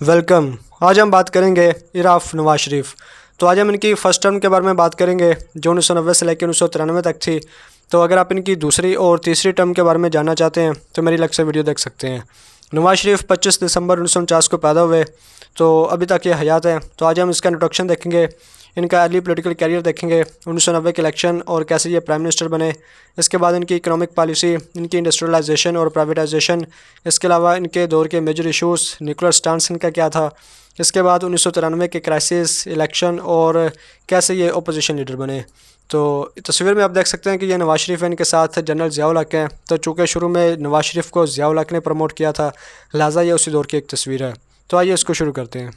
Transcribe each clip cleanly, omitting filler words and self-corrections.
Welcome. आज हम बात करेंगे इराफ नवाज शरीफ। तो आज हम इनकी फ़र्स्ट टर्म के बारे में बात करेंगे जो 1990 से लेकर 1993 तक थी। तो अगर आप इनकी दूसरी और तीसरी टर्म के बारे में जानना चाहते हैं तो मेरी अलग से वीडियो देख सकते हैं। नवाज शरीफ 25 दिसंबर 1949 को पैदा हुए, तो अभी तक ये हयात है। तो आज हम इसका इंट्रोडक्शन देखेंगे, इनका अर्ली पॉलिटिकल कैरियर देखेंगे, 1990 के इलेक्शन और कैसे ये प्राइम मिनिस्टर बने। इसके बाद इनकी इकोनॉमिक पॉलिसी, इनकी इंडस्ट्रियलाइजेशन और प्राइवेटाइजेशन, इसके अलावा इनके दौर के मेजर इश्यूज़, न्यूक्लियर स्टांस इनका क्या था। इसके बाद 1993 के क्राइसिस, इलेक्शन और कैसे ये ओपोजिशन लीडर बने। तो तस्वीर में आप देख सकते हैं कि ये नवाज शरीफ है, इनके साथ जनरल ज़ियाउल हक हैं। तो चूँकि शुरू में नवाज शरीफ को ज़ियाउल हक ने प्रमोट किया था, लिहाजा ये उसी दौर की एक तस्वीर है। तो आइए इसको शुरू करते हैं।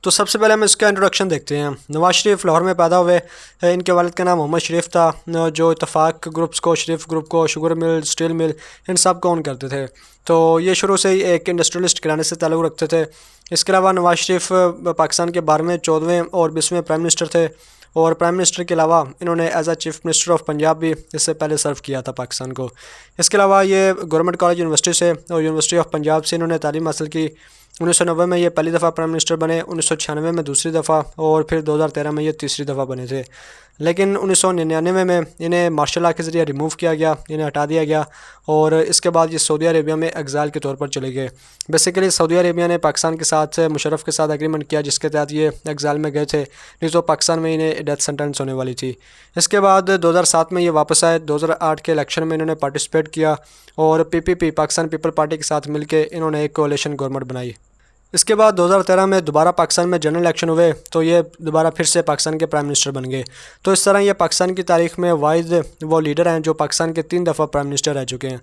तो सबसे पहले हम इसका इंट्रोडक्शन देखते हैं। नवाज शरीफ लाहौर में पैदा हुए। इनके वालिद का नाम मोहम्मद शरीफ था, जो इत्तफाक ग्रुप्स को, शरीफ ग्रुप को, शुगर मिल, स्टील मिल, इन सब को ओन करते थे। तो ये शुरू से ही एक इंडस्ट्रियलिस्ट घराने से ताल्लुक़ रखते थे। इसके अलावा नवाज शरीफ पाकिस्तान के 12वें, 14वें और 20वें प्राइम मिनिस्टर थे। और प्राइम मिनिस्टर के अलावा इन्होंने as a chief minister of Punjab भी इससे पहले सर्व किया था पाकिस्तान को। इसके अलावा ये गवर्नमेंट कॉलेज यूनिवर्सिटी से और यूनिवर्सिटी ऑफ पंजाब से इन्होंने तालीम हासिल की। 1990 में ये पहली दफ़ा प्राइम मिनिस्टर बने, 1996 में दूसरी दफ़ा और फिर 2013 में ये तीसरी दफ़ा बने थे। लेकिन 1999 में इन्हें मार्शल लॉ के ज़रिए रिमूव किया गया, इन्हें हटा दिया गया और इसके बाद ये सऊदी अरेबिया में एग्ज़ाइल के तौर पर चले गए। बेसिकली सऊदी अरेबिया ने पाकिस्तान के साथ, मुशर्रफ के साथ एग्रीमेंट किया जिसके तहत ये एग्ज़ाइल में गए थे, नहीं तो पाकिस्तान में इन्हें डेथ सेंटेंस होने वाली थी। इसके बाद 2007 में ये वापस आए। 2008 के इलेक्शन में इन्होंने पार्टिसिपेट किया और पीपीपी, पाकिस्तान पीपल पार्टी के साथ मिलकर इन्होंने एक कोalition गवर्नमेंट बनाई। इसके बाद 2013 में दोबारा पाकिस्तान में जनरल इलेक्शन हुए, तो ये दोबारा फिर से पाकिस्तान के प्राइम मिनिस्टर बन गए। तो इस तरह ये पाकिस्तान की तारीख में वाहिद वो लीडर हैं जो पाकिस्तान के 3 दफ़ा प्राइम मिनिस्टर रह चुके हैं।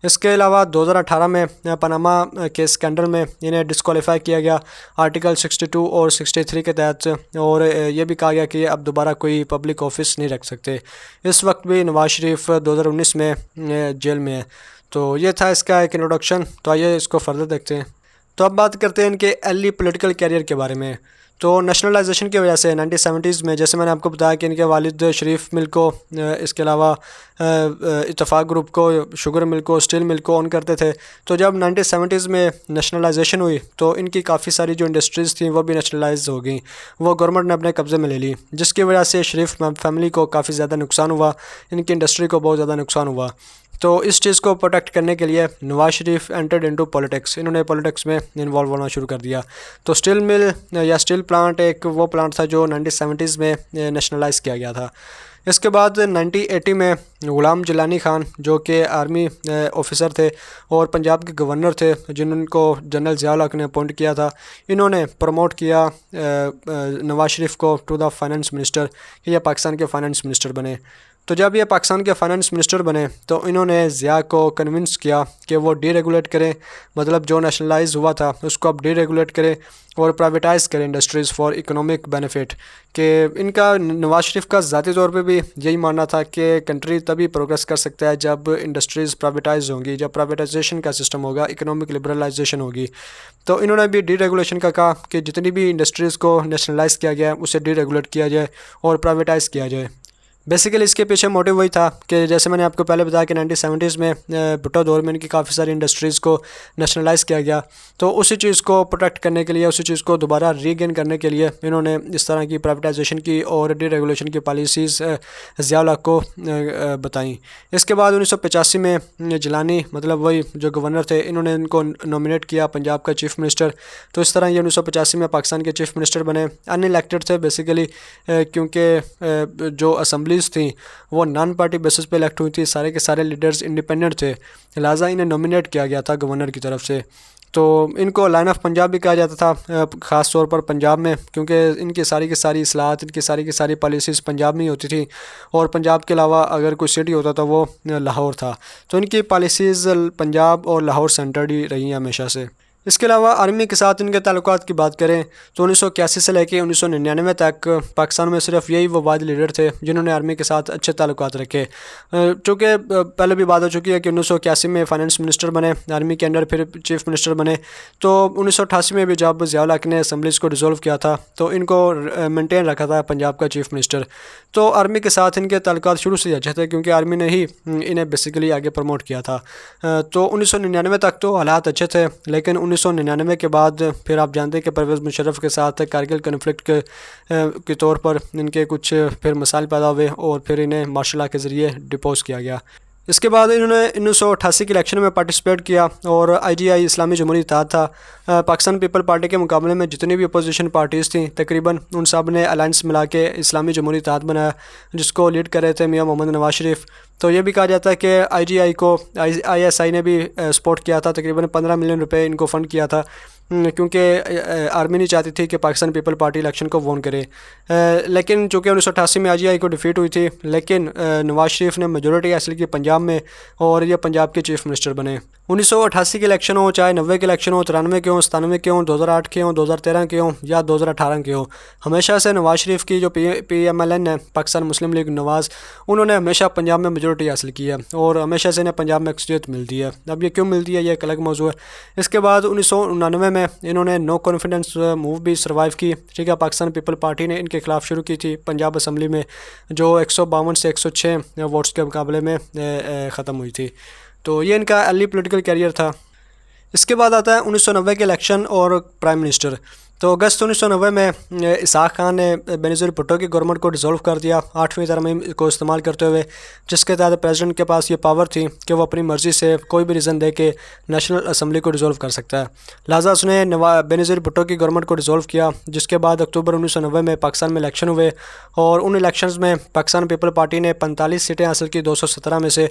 इसके अलावा 2018 में पनामा के स्कैंडल में इन्हें डिस्क्वालीफाई किया गया आर्टिकल 62 और 63 के तहत, और ये भी कहा गया कि अब दोबारा कोई पब्लिक ऑफिस नहीं रख सकते। इस वक्त भी नवाज शरीफ 2019 में जेल में है। तो ये था इसका एक इंट्रोडक्शन। तो आइए इसको फर्दर देखते हैं। तो अब बात करते हैं इनके अर्ली पॉलिटिकल कैरियर के बारे में। तो नेशनलाइजेशन की वजह से 1970s में, जैसे मैंने आपको बताया कि इनके वालिद शरीफ मिल को, इसके अलावा इत्तफाक ग्रुप को, शुगर मिल को, स्टील मिल को ओन करते थे। तो जब 1970s में नेशनलाइजेशन हुई तो इनकी काफ़ी सारी जो इंडस्ट्रीज़ थी वो भी नेशनलाइज हो गई, वो गवर्नमेंट ने अपने कब्ज़े में ले ली, जिसकी वजह से शरीफ फैमिली को काफ़ी ज़्यादा नुकसान हुआ, इनकी इंडस्ट्री को बहुत ज़्यादा नुकसान हुआ। तो इस चीज़ को प्रोटेक्ट करने के लिए Nawaz Sharif entered into politics, इन्होंने पॉलिटिक्स में इन्वॉल्व होना शुरू कर दिया। तो स्टील मिल या स्टील प्लांट एक वो प्लांट था जो 1970s में नेशनलाइज किया गया था। इसके बाद 1980 में ग़ुलाम जिलानी खान, जो कि आर्मी ऑफिसर थे और पंजाब के गवर्नर थे, जिनको जनरल ज़ियाउल हक ने अपॉइंट किया था, इन्होंने प्रमोट किया नवाज शरीफ को टू द फाइनेंस मिनिस्टर, कि यह पाकिस्तान के फाइनेंस मिनिस्टर बने। तो जब ये पाकिस्तान के फाइनेंस मिनिस्टर बने तो इन्होंने ज़िया को कन्विंस किया कि वो डीरेगुलेट करें, मतलब जो नेशनलाइज हुआ था उसको अब डीरेगुलेट करें और प्राइवेटाइज़ करें इंडस्ट्रीज़ फॉर इकोनॉमिक बेनिफिट। कि इनका, नवाज शरीफ का ज़ाती तौर पे भी यही मानना था कि कंट्री तभी प्रोग्रेस कर सकता है जब इंडस्ट्रीज़ प्राइवेटाइज होंगी, जब प्राइवेटाइजेशन का सिस्टम होगा, इकोनॉमिक लिबरलाइजेशन होगी। तो इन्होंने भी डीरेगुलेशन का कहा कि जितनी भी इंडस्ट्रीज़ को नेशनलाइज किया गया है उसे डीरेगुलेट किया जाए और प्राइवेटाइज़ किया जाए। बेसिकली इसके पीछे मोटिव वही था कि जैसे मैंने आपको पहले बताया कि 1970s में भुट्टो दौर में इनकी काफ़ी सारी इंडस्ट्रीज़ को नेशनलाइज़ किया गया। तो उसी चीज़ को प्रोटेक्ट करने के लिए, उसी चीज़ को दोबारा रीगेन करने के लिए इन्होंने इस तरह की प्राइवेटाइजेशन की और डीरेगुलेशन की पॉलिसीज़ ज़ियाउल हक को बताई। इसके बाद 1985 में जिलानी, मतलब वही जो गवर्नर थे, इन्होंने इनको नॉमिनेट किया पंजाब का चीफ़ मिनिस्टर। तो इस तरह ये 1985 में पाकिस्तान के चीफ़ मिनिस्टर बने। अनइलेक्टेड थे बेसिकली, क्योंकि जो असम्बली थी वो नॉन पार्टी बेसिस पे इलेक्ट हुई थी, सारे के सारे लीडर्स इंडिपेंडेंट थे, लिहाजा इन्हें नॉमिनेट किया गया था गवर्नर की तरफ से। तो इनको लाइन ऑफ पंजाब भी कहा जाता था, ख़ास तौर पर पंजाब में, क्योंकि इनकी सारी की सारी इस्लाहात, इनकी सारी की सारी पॉलिसीज़ पंजाब में ही होती थी और पंजाब के अलावा अगर कोई सिटी होता था वो लाहौर था। तो इनकी पॉलिसीज़ पंजाब और लाहौर सेंटर्ड ही रही हैं हमेशा से। इसके अलावा आर्मी के साथ इनके ताल्लुकात की बात करें तो 1981 से लेकर 1999 तक पाकिस्तान में सिर्फ यही वो वाद लीडर थे जिन्होंने आर्मी के साथ अच्छे ताल्लुकात रखे। चूँकि पहले भी बात हो चुकी है कि 1981 में फ़ाइनेंस मिनिस्टर बने आर्मी के अंडर, फिर चीफ़ मिनिस्टर बने। तो 1988 में भी जब ज़ियाउल हक ने असम्बलीज़ को डिसॉल्व किया था तो इनको मेंटेन रखा था पंजाब का चीफ़ मिनिस्टर। तो आर्मी के साथ इनके ताल्लुकात शुरू से अच्छे थे क्योंकि आर्मी ने ही इन्हें बेसिकली आगे प्रमोट किया था। तो 1999 तक तो हालात अच्छे थे, लेकिन 1999 के बाद फिर आप जानते हैं कि परवेज़ मुशर्रफ के साथ कारगिल कन्फ्लिक्ट के तौर पर इनके कुछ फिर मसाइल पैदा हुए और फिर इन्हें मार्शल लॉ के ज़रिए डिपोज किया गया। इसके बाद इन्होंने 1988 के इलेक्शन में पार्टिसिपेट किया और IGI इस्लामी जमहूरी इत्तेहाद था। पाकिस्तान पीपल पार्टी के मुकाबले में जितनी भी अपोजिशन पार्टीज़ थी तकरीबन उन सब ने अलायंस मिला के इस्लामी जमहूरी इत्तेहाद बनाया, जिसको लीड कर रहे थे मियां मोहम्मद नवाज शरीफ। तो ये भी कहा जाता है कि IGI को ISI ने भी सपोर्ट किया था, तकरीबन 15 मिलियन रुपए इनको फ़ंड किया था, क्योंकि आर्मी नहीं चाहती थी कि पाकिस्तान पीपल पार्टी इलेक्शन को वोन करे। लेकिन चूँकि 1988 में IGI को डिफीट हुई थी, लेकिन नवाज शरीफ ने मेजोरिटी हासिल की पंजाब में और ये पंजाब के चीफ मिनिस्टर बने। 1988 के इलेक्शन हो, चाहे 90 के इलेक्शन हो, 93 के हो, 97 के हो, 2008 के हो, 2013 के हो या 2018 के हो, हमेशा से नवाज शरीफ की जो PMLN है, पाकिस्तान मुस्लिम लीग नवाज, उन्होंने हमेशा पंजाब में मेजोरिटी हासिल की है और हमेशा से इन्हें पंजाब में अक्सरियत मिलती है। अब ये क्यों मिलती है, ये एक अलग मौजू है। इसके बाद 1999 में इन्होंने नो कॉन्फिडेंस मूव भी सर्वाइव की, ठीक है। पाकिस्तान पीपल पार्टी ने इनके खिलाफ शुरू की थी पंजाब असम्बली में, जो 152 से 106 वोट्स के मुकाबले में ख़त्म हुई थी। तो ये इनका अर्ली पॉलिटिकल कैरियर था। इसके बाद आता है 1990 के इलेक्शन और प्राइम मिनिस्टर। तो अगस्त 1990 में इसहाक खान ने बेनज़ीर भुट्टो की गवर्नमेंट को डिसॉल्व कर दिया 8वीं तरमीम को इस्तेमाल करते हुए, जिसके तहत प्रेसिडेंट के पास ये पावर थी कि वो अपनी मर्ज़ी से कोई भी रीज़न दे के नेशनल असम्बली को डिसॉल्व कर सकता है। लिहाजा उसने बेनज़ीर भुट्टो की गवर्नमेंट को डिसॉल्व किया, जिसके बाद अक्टूबर 1990 में पाकिस्तान में इलेक्शन हुए और उन इलेक्शंस में पाकिस्तान पीपल पार्टी ने 45 सीटें हासिल की 217 में से,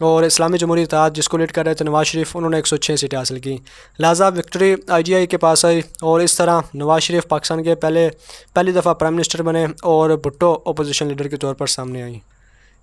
और इस्लामी जमहूरी इत्तेहाद जिसको लीड कर रहे थे नवाज शरीफ, उन्होंने 106 सीटें हासिल की। लिहाजा विक्ट्री IGI के पास आई और इस तरह नवाज शरीफ पाकिस्तान के पहली दफ़ा प्राइम मिनिस्टर बने और भुट्टो अपोजिशन लीडर के तौर पर सामने आई।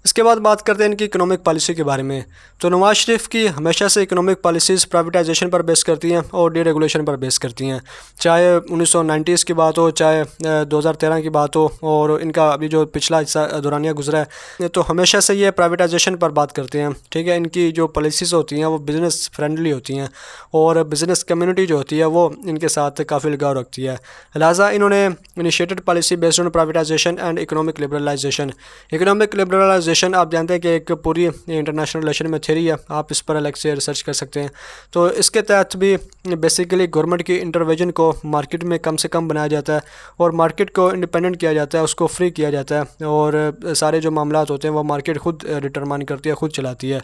इसके बाद बात करते हैं इनकी इकोनॉमिक पॉलिसी के बारे में। तो नवाज शरीफ की हमेशा से इकोनॉमिक पॉलिसीज़ प्राइवेटाइजेशन पर बेस करती हैं और डीरेगुलेशन पर बेस करती हैं, चाहे 1990s की बात हो, चाहे 2013 की बात हो, और इनका अभी जो पिछला हिस्सा दौरानिया गुजरा है, तो हमेशा से ये प्राइवेटाइजेशन पर बात करते हैं, ठीक है। इनकी जो पॉलिसीज़ होती हैं वो बिज़नेस फ्रेंडली होती हैं और बिज़नेस कम्युनिटी जो होती है वो इनके साथ काफ़ी लगाव रखती है। लिहाजा इन्होंने initiated policy based on privatisation and economic liberalisation. Economic liberalisation आप जानते हैं कि एक पूरी इंटरनेशनल रिलेशन में थ्योरी है, आप इस पर अलग से रिसर्च कर सकते हैं। तो इसके तहत भी बेसिकली गवर्नमेंट की इंटरवेंशन को मार्केट में कम से कम बनाया जाता है और मार्केट को इंडिपेंडेंट किया जाता है, उसको फ्री किया जाता है और सारे जो मामलात होते हैं वो मार्केट खुद डिटरमाइन करती है, खुद चलाती है।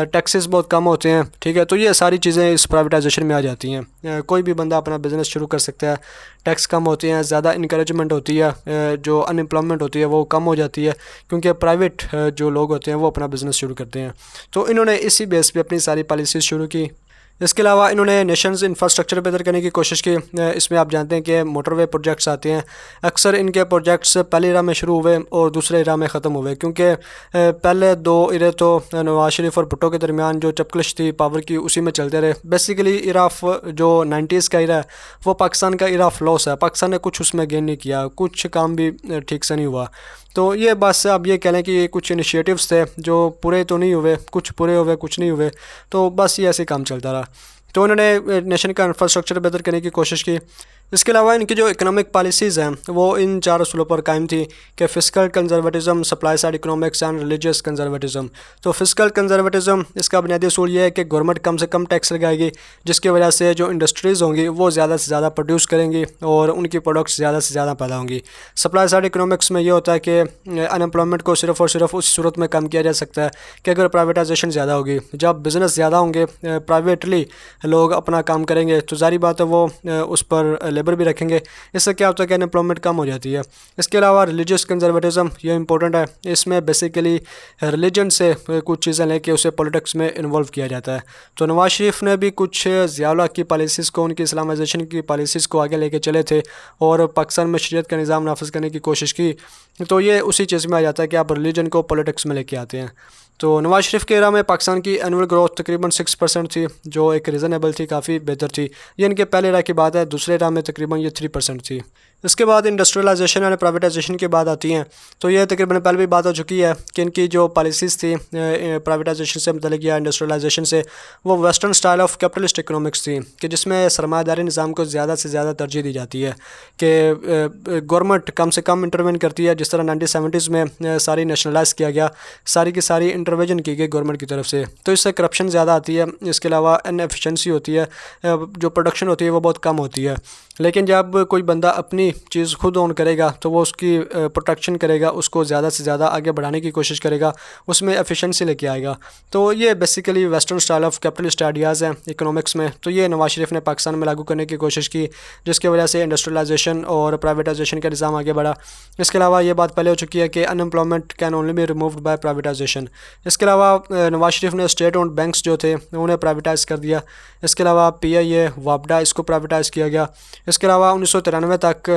टैक्सेस बहुत कम होते हैं, ठीक है। तो ये सारी चीज़ें इस प्राइवेटाइजेशन में आ जाती हैं। कोई भी बंदा अपना बिज़नेस शुरू कर सकता है, टैक्स कम होती हैं, ज़्यादा इनकरेजमेंट होती है, जो अनएम्प्लॉयमेंट होती है वो कम हो जाती है, क्योंकि प्राइवेट जो लोग होते हैं वो अपना बिज़नेस शुरू करते हैं। तो इन्होंने इसी बेस पे अपनी सारी पॉलिसीज़ शुरू की। इसके अलावा इन्होंने नेशंस इंफ्रास्ट्रक्चर बेहतर करने की कोशिश की। इसमें आप जानते हैं कि मोटरवे प्रोजेक्ट्स आते हैं, अक्सर इनके प्रोजेक्ट्स पहले इरा में शुरू हुए और दूसरे इरा में ख़त्म हुए, क्योंकि पहले दो इरे तो नवाज शरीफ और भुट्टो के दरमियान जो चपकलिश थी पावर की उसी में चलते रहे। बेसिकली इरा जो 90s का इरा है वो पाकिस्तान का इरा ऑफ लॉस है, पाकिस्तान ने कुछ उसमें गेन नहीं किया, कुछ काम भी ठीक से नहीं हुआ। तो ये बस आप ये कह लें कि ये कुछ इनिशिएटिव्स थे जो पूरे तो नहीं हुए, कुछ पूरे हुए कुछ नहीं हुए, तो बस ये ऐसे काम चलता रहा। तो उन्होंने नेशन का इंफ्रास्ट्रक्चर बेहतर करने की कोशिश की। इसके अलावा इनकी जो इकोनॉमिक पॉलिसीज़ हैं वो इन 4 असूलों पर कायम थी कि fiscal conservatism, supply side economics and religious conservatism. तो फ़िस्कल कंजर्वेटिज़म इसका बुनियादी असूल ये है कि गवर्नमेंट कम से कम टैक्स लगाएगी, जिसकी वजह से जो इंडस्ट्रीज़ होंगी वो ज़्यादा से ज़्यादा प्रोड्यूस करेंगी और उनकी प्रोडक्ट्स ज़्यादा से ज़्यादा पैदा होंगी। सप्लाई साइड इकोनॉमिक्स में ये होता है कि अनएम्प्लॉयमेंट को सिर्फ़ और सिर्फ उस सूरत में कम किया जा सकता है कि अगर प्राइवेटाइजेशन ज़्यादा होगी, जब बिज़नेस ज़्यादा होंगे, प्राइवेटली लोग अपना काम करेंगे, तो जारी बात है वो उस पर लेबर भी रखेंगे। इससे क्या होता है कि अनएम्प्लॉयमेंट कम हो जाती है। इसके अलावा रिलीजियस कंजर्वेटिज्म ये इंपॉर्टेंट है, इसमें बेसिकली रिलीजन से कुछ चीज़ें लेके उसे पॉलिटिक्स में इन्वॉल्व किया जाता है। तो नवाज शरीफ ने भी कुछ ज़िया की पॉलिसीज़ को, उनकी इस्लामाइजेशन की पॉलिसीज़ को आगे लेके चले थे और पाकिस्तान में शरीयत का निज़ाम नाफिज करने की कोशिश की। तो ये उसी चीज़ में आ जाता है कि आप रिलीजन को पॉलिटिक्स में लेके आते हैं। तो नवाज शरीफ के एरा में पाकिस्तान की एनुअल ग्रोथ तकरीबन 6% थी, जो एक रीज़नेबल थी, काफ़ी बेहतर थी। ये इनके पहले एरा की बात है, दूसरे एरा में तकरीबन ये 3% थी। इसके बाद इंडस्ट्रियलाइजेशन और प्राइवेटाइजेशन की बात आती है, तो ये तकरीबन पहले भी बात हो चुकी है कि इनकी जो पॉलिसीज़ थी प्राइवेटाइजेशन से मतलब या इंडस्ट्रियलाइजेशन से, वो western style of capitalist economics थी कि जिसमें सरमायादारी निज़ाम को ज़्यादा से ज़्यादा तरजीह दी जाती है कि गवर्नमेंट कम से कम इंटरवेन करती है। जिस तरह 1970s में सारी नेशनलाइज किया गया, सारी की सारी इंटरवेंशन की गई गवर्नमेंट की तरफ से, तो इससे करप्शन ज़्यादा आती है। इसके अलावा इनएफिशिएंसी होती है, जो प्रोडक्शन होती है वो बहुत कम होती है। लेकिन जब कोई बंदा अपनी चीज़ खुद ओन करेगा तो वो उसकी प्रोटेक्शन करेगा, उसको ज़्यादा से ज़्यादा आगे बढ़ाने की कोशिश करेगा, उसमें एफिशिएंसी लेके आएगा। तो ये basically western style of capitalist ideas हैं इकोनॉमिक्स में। तो ये नवाज शरीफ ने पाकिस्तान में लागू करने की कोशिश की, जिसकी वजह से इंडस्ट्रियलाइजेशन और प्राइवेटाइजेशन का निज़ाम आगे बढ़ा। इसके अलावा ये बात पहले हो चुकी है कि unemployment can only be removed by privatisation. इसके अलावा नवाज शरीफ ने स्टेट ओन्ड बैंक्स जो थे उन्हें प्राइवेटाइज़ कर दिया। इसके अलावा PIA वापडा इसको प्राइवेटाइज़ किया गया। इसके अलावा 1993 तक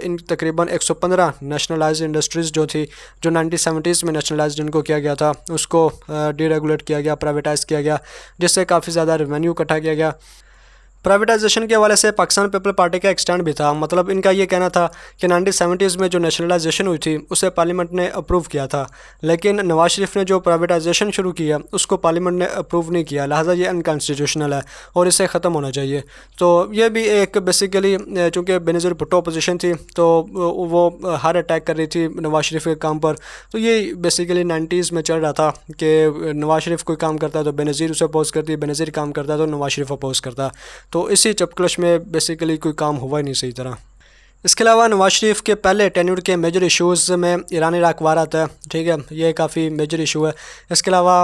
इन तकरीबन 115 नेशनलाइज इंडस्ट्रीज़ जो थी, जो 1970s में नेशनलाइज जिनको किया गया था, उसको डीरेगुलेट किया गया, प्राइवेटाइज़ किया गया, जिससे काफ़ी ज़्यादा रेवेन्यू इकट्ठा किया गया। प्राइवेटाइजेशन के हवाले से पाकिस्तान पीपल पार्टी का एक स्टैंड भी था। मतलब इनका ये कहना था कि 1970s में जो नेशनलाइजेशन हुई थी उसे पार्लियामेंट ने अप्रूव किया था, लेकिन नवाज शरीफ ने जो प्राइवेटाइजेशन शुरू किया उसको पार्लियामेंट ने अप्रूव नहीं किया, लिहाजा ये अनकॉन्स्टिट्यूशनल है और इसे ख़त्म होना चाहिए। तो ये भी एक बेसिकली चूँकि बेनज़ीर भुट्टो अपोजिशन थी तो वो हर अटैक कर रही थी नवाज शरीफ के काम पर, तो ये बेसिकली 90s में चल रहा था कि नवाज शरीफ कोई काम करता है तो बेनज़ीर उसे अपोज़ करती, बेनज़ीर काम करता है तो नवाज शरीफ अपोज़ करता। तो इसी चपकलश में बेसिकली कोई काम हुआ ही नहीं सही तरह। इसके अलावा नवाज शरीफ के पहले टेन्योर के मेजर इश्यूज़ में ईरान इराक वार आता है, ठीक है, ये काफ़ी मेजर इशू है। इसके अलावा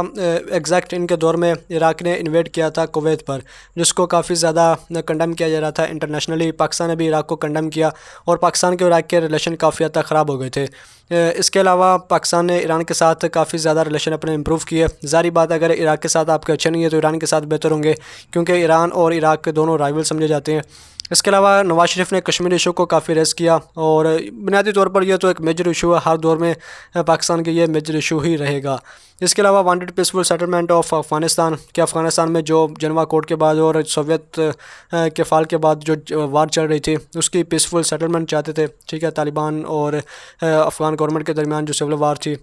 एग्जैक्ट इनके दौर में इराक ने इन्वेड किया था कुवैत पर, जिसको काफ़ी ज़्यादा कंडेम किया जा रहा था इंटरनेशनली। पाकिस्तान ने भी इराक को कंडेम किया और पाकिस्तान के इराक के रिलेशन काफ़ी हद तक ख़राब हो गए थे। इसके अलावा पाकिस्तान ने ईरान के साथ काफ़ी ज़्यादा रिलेशन अपने इंप्रूव किए। ज़ाहिर बात अगर इराक के साथ आपके अच्छे नहीं है तो ईरान के साथ बेहतर होंगे, क्योंकि ईरान और इराक दोनों राइवल समझे जाते हैं। इसके अलावा नवाज शरीफ ने कश्मीर इशू को काफ़ी रेस किया और बुनियादी तौर पर यह तो एक मेजर इशू है, हर दौर में पाकिस्तान के ये मेजर इशू ही रहेगा। इसके अलावा wanted peaceful settlement of Afghanistan, कि अफ़गानिस्तान में जो जनवा कोड के बाद और सोवियत के फाल के बाद जो वार चल रही थी उसकी पीसफुल सेटलमेंट चाहते थे, ठीक है, तालिबान और अफ़गान गवर्नमेंट के दरमियान जो सिविल वार थी।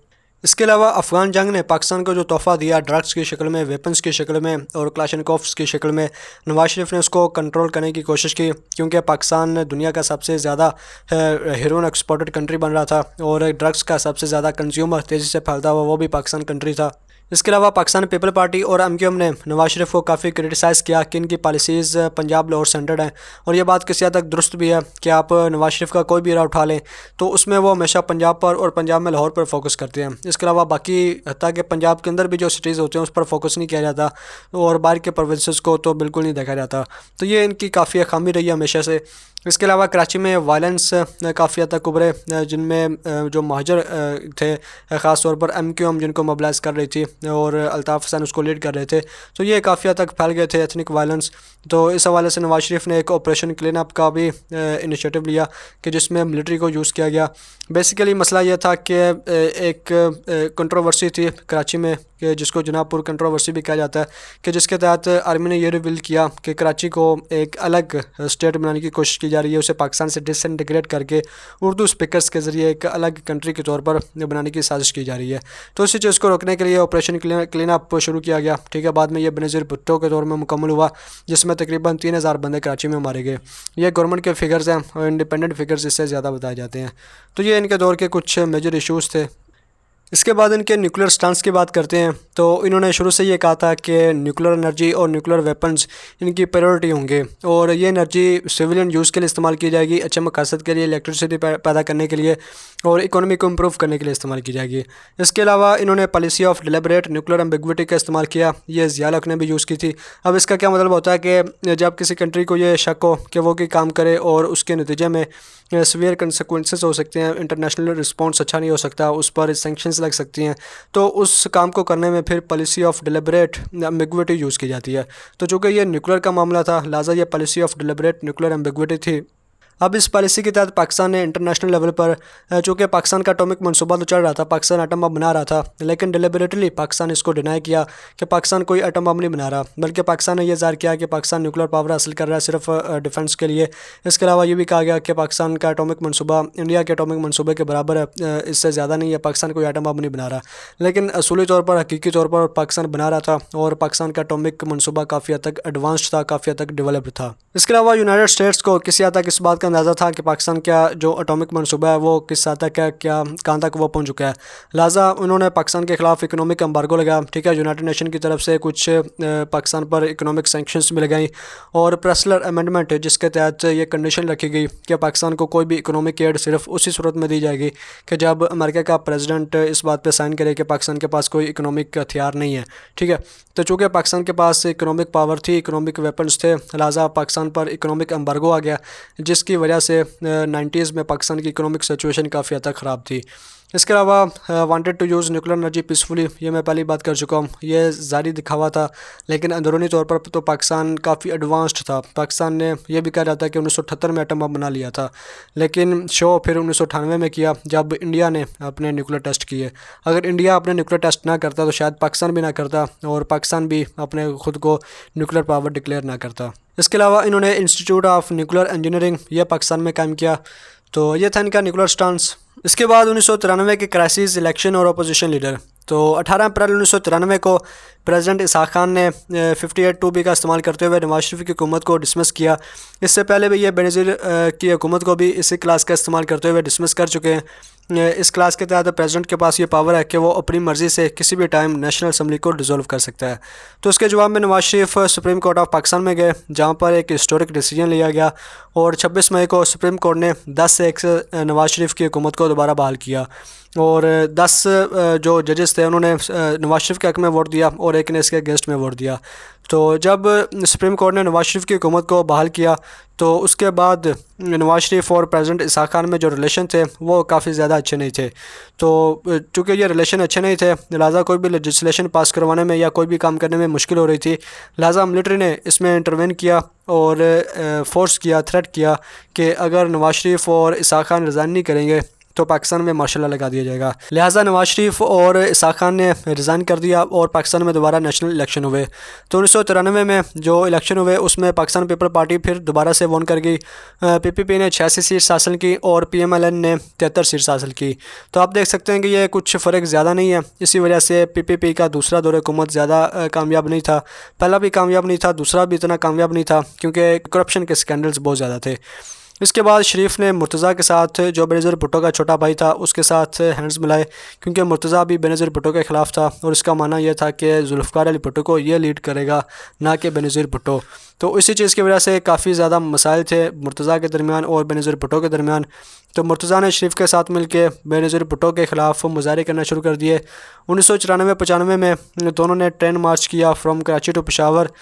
इसके अलावा अफ़गान जंग ने पाकिस्तान को जो तोहफ़ा दिया ड्रग्स की शक्ल में, वेपन्स की शक्ल में और क्लाशनकोव्स की शक्ल में, नवाज शरीफ ने उसको कंट्रोल करने की कोशिश की, क्योंकि पाकिस्तान दुनिया का सबसे ज़्यादा हेरोइन एक्सपोर्टेड कंट्री बन रहा था और ड्रग्स का सबसे ज़्यादा कंज्यूमर तेज़ी से फैलता हुआ वो भी पाकिस्तान कंट्री था। इसके अलावा पाकिस्तान पीपल पार्टी और MQM ने नवाज शरीफ को काफ़ी क्रिटिसाइज़ किया कि इनकी पॉलिसीज़ पंजाब लाहौर सेंटर्ड हैं, और ये बात किसी हद तक दुरुस्त भी है कि आप नवाज शरीफ का कोई भी इरा उठा लें तो उसमें वो हमेशा पंजाब पर और पंजाब में लाहौर पर फोकस करते हैं। इसके अलावा बाकी हत्ता कि पंजाब के अंदर भी जो सिटीज़ होते हैं उस पर फोकस नहीं किया जाता और बाहर के प्रोविंसेस को तो बिल्कुल नहीं देखा जाता। तो ये इनकी काफ़ी खामी रही है हमेशा से। इसके अलावा कराची में वायलेंस काफ़ी हद तक उभरे, जिनमें जो महाजर थे ख़ास तौर पर MQM जिनको मोबिलाइज़ कर रही थी और अल्ताफ़ हुसैन उसको लीड कर रहे थे, तो ये काफ़ी हद तक फैल गए थे एथनिक वायलेंस। तो इस हवाले से नवाज शरीफ ने एक ऑपरेशन क्लीन अप का भी इनिशिएटिव लिया कि जिसमें मिलिट्री को यूज़ किया गया। बेसिकली मसला यह था कि एक कंट्रोवर्सी थी कराची में कि जिसको जनाबपुर कंट्रोवर्सी भी कहा जाता है, कि जिसके तहत आर्मी ने ये रिवील किया कि कराची को एक अलग स्टेट बनाने की कोशिश की जा रही है, उसे पाकिस्तान से डिसइंटीग्रेट करके उर्दू स्पीकर्स के ज़रिए एक अलग कंट्री के तौर पर बनाने की साजिश की जा रही है। तो इसी चीज़ को रोकने के लिए ऑपरेशन क्लीन अप शुरू किया गया, ठीक है। बाद में ये बेनज़ीर भुट्टो के दौर में मुकम्मल हुआ, जिसमें तकरीबन 3000 बंदे कराची में मारे गए। ये गवर्नमेंट के फिगर्स हैं और इंडिपेंडेंट फिगर्स इससे ज़्यादा बताए जाते हैं। तो ये इनके दौर के कुछ मेजर इशूज़ थे। इसके बाद इनके न्यूक्लियर स्टांस की बात करते हैं, तो इन्होंने शुरू से ये कहा था कि न्यूक्लियर एनर्जी और न्यूक्लियर वेपन्स इनकी प्रायोरिटी होंगे और ये एनर्जी सिविलियन यूज़ के लिए इस्तेमाल की जाएगी, अच्छे मकसद के लिए, इलेक्ट्रिसिटी पैदा करने के लिए और इकोनॉमी को इम्प्रूव करने के लिए इस्तेमाल की जाएगी। इसके अलावा इन्होंने policy of deliberate nuclear ambiguity का इस्तेमाल किया, ये ज़िया हक ने भी यूज़ की थी। अब इसका क्या मतलब होता है कि जब किसी कंट्री को ये शक हो कि वो कोई काम करे और उसके नतीजे में सीवियर कंसिक्वेंसेस हो सकते हैं, इंटरनेशनल रिस्पॉन्स अच्छा नहीं हो सकता, उस पर सेंक्शंस लग सकती हैं, तो उस काम को करने में फिर policy of deliberate ambiguity use की जाती है। तो चूँकि ये न्यूक्लियर का मामला था, लिहाजा ये policy of deliberate nuclear ambiguity थी। अब इस पॉलिसी के तहत पाकिस्तान ने इंटरनेशनल लेवल पर, चूँकि पाकिस्तान का एटॉमिक मनसूबा तो चल रहा था, पाकिस्तान एटम बम बना रहा था, लेकिन डिलिबरेटली पाकिस्तान इसको डिनाई किया कि पाकिस्तान कोई एटम बम नहीं बना रहा, बल्कि पाकिस्तान ने यह ज़ाहिर किया कि पाकिस्तान न्यूक्लियर पावर हासिल कर रहा है सिर्फ डिफेंस के लिए। इसके अलावा ये भी कहा गया कि पाकिस्तान का एटॉमिक मनसूबा इंडिया के एटॉमिक मनसूबे के बराबर है, इससे ज़्यादा नहीं है, पाकिस्तान कोई एटम बम नहीं बना रहा। लेकिन असूली तौर पर, हकीकी तौर पर पाकिस्तान बना रहा था और पाकिस्तान का एटॉमिक मनसूबा काफ़ी हद तक एडवांस्ड था, काफ़ी हद तक डेवलप्ड था। इसके अलावा यूनाइटेड स्टेट्स को किसी हद तक इस बात का अंदाज़ा था कि पाकिस्तान का जो एटॉमिक मनसूबा है वो किस हद तक है, क्या कहाँ तक वो पहुँच चुका है। लिहाजा उन्होंने पाकिस्तान के ख़िलाफ़ इकोनॉमिक एम्बार्गो लगा, ठीक है, यूनाइटेड नेशन की तरफ से कुछ पाकिस्तान पर इकोनॉमिक सैंक्शंस भी लगाई, और प्रेसलर अमेंडमेंट जिसके तहत ये कंडीशन रखी गई कि पाकिस्तान को कोई भी इकोनॉमिक एड सिर्फ उसी सूरत में दी जाएगी कि जब अमेरिका का प्रेसिडेंट इस बात पे साइन करे कि पाकिस्तान के पास कोई इकोनॉमिक हथियार नहीं है, ठीक है। तो चूँकि पाकिस्तान के पास इकोनॉमिक पावर थी, इकोनॉमिक वेपन्स थे, लिहाजा पाकिस्तान पर इकोनॉमिक एम्बार्गो आ गया, जिसकी वजह से 90s में पाकिस्तान की इकोनॉमिक सिचुएशन काफ़ी हद तक ख़राब थी। इसके अलावा wanted to use nuclear energy peacefully, ये मैं पहले बात कर चुका हूँ, ये ज़ाहिरी दिखावा था, लेकिन अंदरूनी तौर पर तो पाकिस्तान काफ़ी एडवांस्ड था। पाकिस्तान ने यह भी कहा जाता है कि 1978 में एटम बम बना लिया था, लेकिन शो फिर 1998 में किया जब इंडिया ने अपने न्यूक्लियर टेस्ट किए। अगर इंडिया अपने न्यूक्लियर टेस्ट ना करता तो शायद पाकिस्तान भी ना करता, और पाकिस्तान भी अपने खुद को न्यूक्लियर पावर डिक्लेयर ना करता। इसके अलावा इन्होंने इंस्टीट्यूट ऑफ न्यूक्लियर इंजीनियरिंग यह पाकिस्तान में कायम किया। तो ये था इनका न्यूक्लियर स्टांस। इसके बाद 1993 के क्राइसिस, इलेक्शन और अपोजिशन लीडर। तो 18 अप्रैल 1993 को प्रेसिडेंट इसहाक खान ने 58(2)B का इस्तेमाल करते हुए नवाज शरीफ की हुकूमत को डिसमिस किया। इससे पहले भी ये बेनज़ीर की हुकूमत को भी इसी क्लास का इस्तेमाल करते हुए डिसमिस कर चुके हैं। इस क्लास के तहत प्रेसिडेंट के पास ये पावर है कि वो अपनी मर्ज़ी से किसी भी टाइम नेशनल असम्बली को डिसॉल्व कर सकता है। तो उसके जवाब में Nawaz Sharif supreme court of Pakistan में गए, जहाँ पर एक हिस्टोरिक डिसीजन लिया गया, और 26 मई को सुप्रीम कोर्ट ने 10 से 1 से नवाज शरीफ की हुकूमत को दोबारा बहाल किया, और 10 जो जजेस थे उन्होंने नवाज शरीफ के हक़ में वोट दिया और एक ने इसके अगेंस्ट में वोट दिया। तो जब सुप्रीम कोर्ट ने नवाज शरीफ की हुकूमत को बहाल किया, तो उसके बाद नवाज शरीफ और प्रेसिडेंट इसहाक खान में जो रिलेशन थे वो काफ़ी ज़्यादा अच्छे नहीं थे। तो चूँकि ये रिलेशन अच्छे नहीं थे, लिहाजा कोई भी लेजिस्लेशन पास करवाने में या कोई भी काम करने में मुश्किल हो रही थी। लिहाजा मिलिट्री ने इसमें इंटरवेन किया और फोर्स किया, थ्रेट किया कि अगर नवाज शरीफ और इसहाक खान रिज़ाइन नहीं करेंगे तो पाकिस्तान में मार्शल लॉ लगा दिया जाएगा। लिहाजा नवाज शरीफ और इसहाक खान ने रिज़ाइन कर दिया और पाकिस्तान में दोबारा नेशनल इलेक्शन हुए। तो 1993 में जो इलेक्शन हुए उसमें पाकिस्तान पीपल पार्टी फिर दोबारा से वन कर गई। PPP ने 86 सीट्स हासिल की और PMLN ने 73 सीट्स हासिल की। तो आप देख सकते हैं कि ये कुछ फ़र्क ज़्यादा नहीं है। इसी वजह से PPP का दूसरा दौर हुकूमत ज़्यादा कामयाब नहीं था, पहला भी कामयाब नहीं था, दूसरा भी इतना कामयाब नहीं था, क्योंकि करप्शन के स्कैंडल्स बहुत ज़्यादा थे। इसके बाद शरीफ ने मुर्तज़ा के साथ, जो बेनज़ीर भुट्टो का छोटा भाई था, उसके साथ हैंड्स मिलाए, क्योंकि मुर्तज़ा भी बेनज़ीर भुट्टो के ख़िलाफ़ था और इसका मानना यह था कि जुल्फ़िकार अली भुट्टो को ये लीड करेगा, ना कि बेनज़ीर भुट्टो। तो इसी चीज़ की वजह से काफ़ी ज़्यादा मसाइल थे मुर्तज़ा के दरमियान और बेनज़ीर भुट्टो के दरमियान। तो मुर्तज़ा ने शरीफ के साथ मिलकर बेनज़ीर भुट्टो के ख़िलाफ़ मुज़ाहरे करना शुरू कर दिए। 1994-95 में दोनों ने ट्रेन मार्च किया फ्राम कराची टू पेशावर।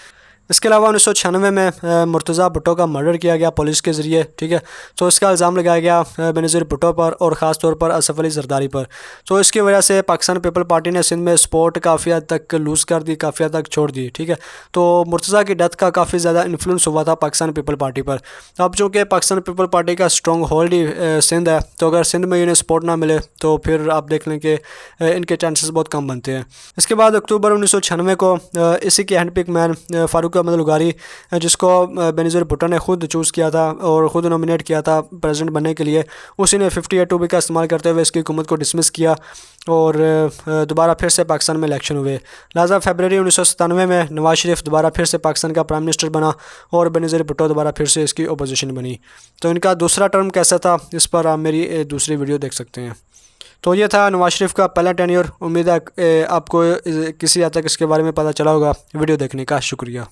इसके अलावा 1996 में मुर्तज़ा भुट्टो का मर्डर किया गया पुलिस के ज़रिए, ठीक है। तो इसका इल्ज़ाम लगाया गया बेनज़ीर भुट्टो पर और ख़ास तौर पर असफ़ अली ज़रदारी पर। तो इसकी वजह से पाकिस्तान पीपल पार्टी ने सिंध में सपोर्ट काफ़ी हद तक लूज़ कर दी, काफ़ी हद तक छोड़ दी, ठीक है। तो मुर्तज़ा की डेथ का काफ़ी ज़्यादा इन्फ्लुएंस हुआ था पाकिस्तान पीपल पार्टी पर। अब चूँकि पाकिस्तान पीपल पार्टी का स्ट्रॉन्ग होल्ड ही सिंध है, तो अगर सिंध में इन्हें सपोर्ट ना मिले तो फिर आप देख लें कि इनके चांसेस बहुत कम बनते हैं। इसके बाद अक्टूबर 1996 को इसी के hand pick man Farooq Ahmad लुगारी, जिसको बेनज़ीर भुट्टो ने खुद चूज़ किया था और ख़ुद नॉमिनेट किया था प्रेसिडेंट बनने के लिए, उसी ने 58(2)B का इस्तेमाल करते हुए इसकी हुकूमत को डिसमिस किया और दोबारा फिर से पाकिस्तान में इलेक्शन हुए। लिहाजा फरवरी 1997 में नवाज शरीफ दोबारा फिर से पाकिस्तान का प्राइम मिनिस्टर बना और बेनज़ीर भुट्टो दोबारा फिर से इसकी अपोजिशन बनी। तो इनका दूसरा टर्म कैसा था, इस पर आप मेरी दूसरी वीडियो देख सकते हैं। तो ये था नवाज शरीफ का पहला टेन्योर। उम्मीद है आपको किसी हद तक इसके बारे में पता चला होगा। वीडियो देखने का शुक्रिया।